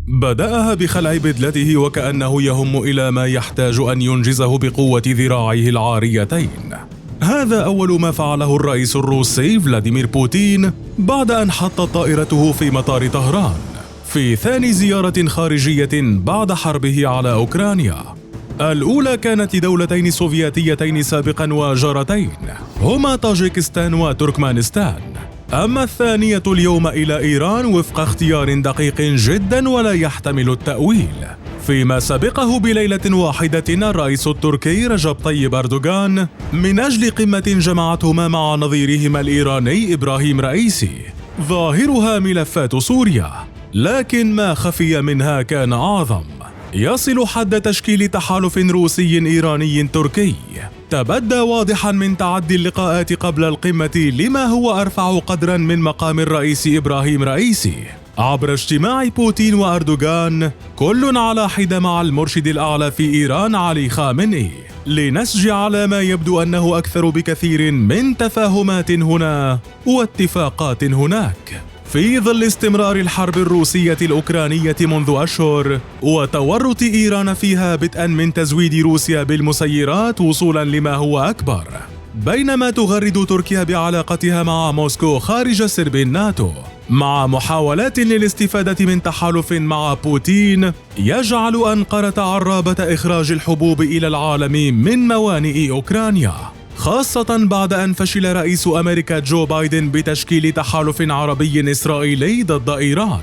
بدأها بخلع بدلته وكأنه يهم إلى ما يحتاج أن ينجزه بقوة ذراعيه العاريتين. هذا أول ما فعله الرئيس الروسي فلاديمير بوتين بعد أن حطت طائرته في مطار طهران في ثاني زيارة خارجية بعد حربه على أوكرانيا. الأولى كانت لدولتين سوفيتيتين سابقا وجارتين هما طاجيكستان وتركمانستان، أما الثانية اليوم إلى إيران وفق اختيار دقيق جدا ولا يحتمل التأويل. فيما سبقه بليلة واحدة الرئيس التركي رجب طيب أردوغان من أجل قمة جمعتهما مع نظيرهما الإيراني إبراهيم رئيسي ظاهرها ملفات سوريا، لكن ما خفي منها كان أعظم، يصل حد تشكيل تحالف روسي إيراني تركي تبدى واضحا من تعدي اللقاءات قبل القمة لما هو أرفع قدرا من مقام الرئيس إبراهيم رئيسي عبر اجتماع بوتين وأردوغان كل على حدة مع المرشد الأعلى في إيران علي خامنئي لنسج على ما يبدو أنه أكثر بكثير من تفاهمات هنا واتفاقات هناك في ظل استمرار الحرب الروسية الأوكرانية منذ أشهر وتورط إيران فيها بدءا من تزويد روسيا بالمسيرات وصولا لما هو أكبر، بينما تغرد تركيا بعلاقتها مع موسكو خارج سرب الناتو مع محاولات للاستفادة من تحالف مع بوتين يجعل أنقرة عرابة إخراج الحبوب إلى العالم من موانئ أوكرانيا، خاصة بعد أن فشل رئيس أمريكا جو بايدن بتشكيل تحالف عربي إسرائيلي ضد إيران.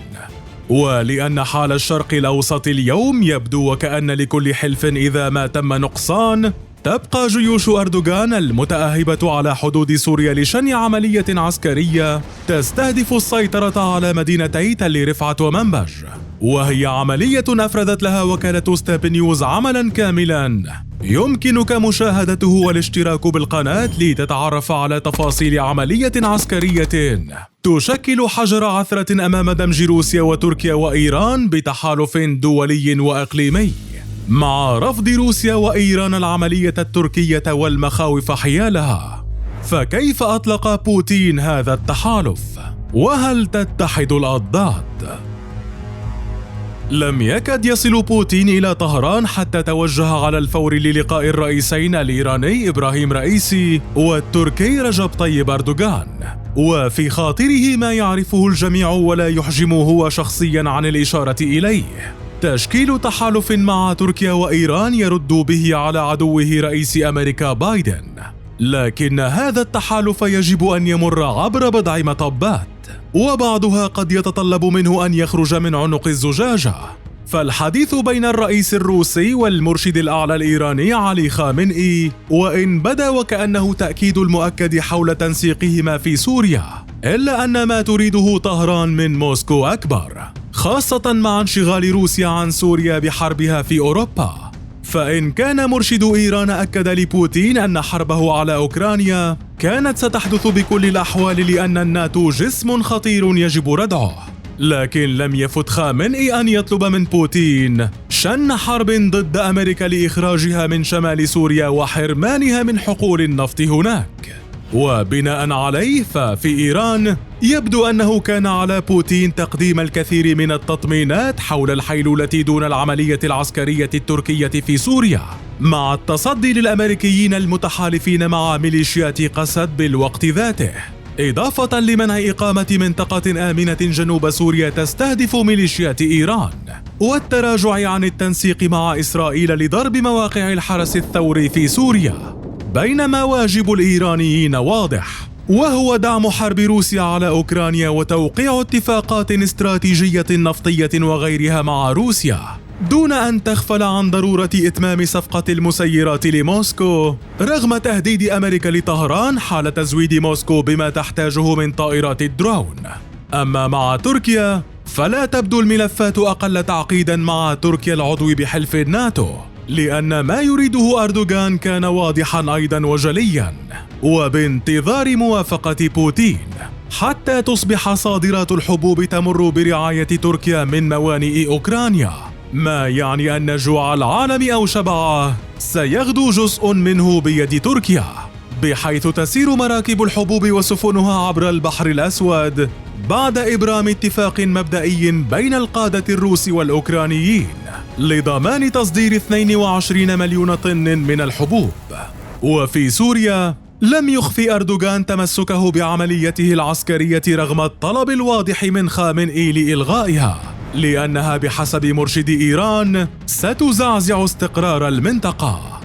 ولأن حال الشرق الأوسط اليوم يبدو وكأن لكل حلف إذا ما تم نقصان، تبقى جيوش أردوغان المتأهبة على حدود سوريا لشن عملية عسكرية تستهدف السيطرة على مدينتي تل رفعت ومنبج، وهي عملية أفردت لها وكالة ستاب نيوز عملا كاملا يمكنك مشاهدته والاشتراك بالقناة لتتعرف على تفاصيل عملية عسكرية تشكل حجر عثرة أمام دمج روسيا وتركيا وإيران بتحالف دولي وإقليمي، مع رفض روسيا وإيران العملية التركية والمخاوف حيالها. فكيف أطلق بوتين هذا التحالف؟ وهل تتحد الأضداد؟ لم يكد يصل بوتين إلى طهران حتى توجه على الفور للقاء الرئيسين الإيراني إبراهيم رئيسي والتركي رجب طيب أردوغان، وفي خاطره ما يعرفه الجميع ولا يحجم هو شخصيا عن الإشارة إليه، تشكيل تحالف مع تركيا وإيران يرد به على عدوه رئيس أمريكا بايدن. لكن هذا التحالف يجب أن يمر عبر بضع مطبات، وبعضها قد يتطلب منه أن يخرج من عنق الزجاجة. فالحديث بين الرئيس الروسي والمرشد الأعلى الإيراني علي خامنئي، وإن بدا وكأنه تأكيد المؤكد حول تنسيقهما في سوريا، إلا أن ما تريده طهران من موسكو أكبر، خاصة مع انشغال روسيا عن سوريا بحربها في أوروبا. فإن كان مرشد إيران أكد لبوتين أن حربه على أوكرانيا كانت ستحدث بكل الأحوال لأن الناتو جسم خطير يجب ردعه، لكن لم يفت خامنئي أن يطلب من بوتين شن حرب ضد أمريكا لإخراجها من شمال سوريا وحرمانها من حقول النفط هناك. وبناء عليه ففي إيران يبدو أنه كان على بوتين تقديم الكثير من التطمينات حول الحيلولة دون العملية العسكرية التركية في سوريا، مع التصدي للأمريكيين المتحالفين مع ميليشيات قسد بالوقت ذاته، إضافة لمنع إقامة منطقة آمنة جنوب سوريا تستهدف ميليشيات إيران، والتراجع عن التنسيق مع إسرائيل لضرب مواقع الحرس الثوري في سوريا. بينما واجب الإيرانيين واضح، وهو دعم حرب روسيا على أوكرانيا وتوقيع اتفاقات استراتيجية نفطية وغيرها مع روسيا، دون أن تغفل عن ضرورة إتمام صفقة المسيرات لموسكو رغم تهديد أمريكا لطهران حال تزويد موسكو بما تحتاجه من طائرات الدرون. أما مع تركيا فلا تبدو الملفات أقل تعقيدا مع تركيا العضو بحلف الناتو، لأن ما يريده أردوغان كان واضحا أيضا وجليا، وبانتظار موافقة بوتين حتى تصبح صادرات الحبوب تمر برعاية تركيا من موانئ أوكرانيا، ما يعني أن جوع العالم أو شبعه سيغدو جزء منه بيد تركيا، بحيث تسير مراكب الحبوب وسفنها عبر البحر الأسود بعد إبرام اتفاق مبدئي بين القادة الروس والأوكرانيين لضمان تصدير 22 مليون طن من الحبوب. وفي سوريا لم يخفي أردوغان تمسكه بعمليته العسكرية رغم الطلب الواضح من خامنئي لإلغائها، لأنها بحسب مرشد إيران ستزعزع استقرار المنطقة.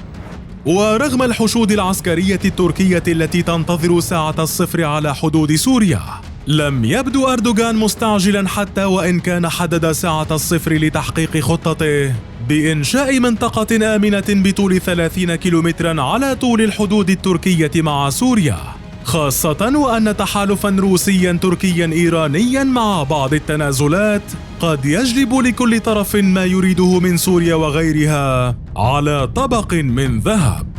ورغم الحشود العسكرية التركية التي تنتظر ساعة الصفر على حدود سوريا، لم يبدو أردوغان مستعجلا حتى وإن كان حدد ساعة الصفر لتحقيق خطته بإنشاء منطقة آمنة بطول 30 كيلومترا على طول الحدود التركية مع سوريا، خاصة وأن تحالفا روسيا تركيا إيرانيا مع بعض التنازلات قد يجلب لكل طرف ما يريده من سوريا وغيرها على طبق من ذهب.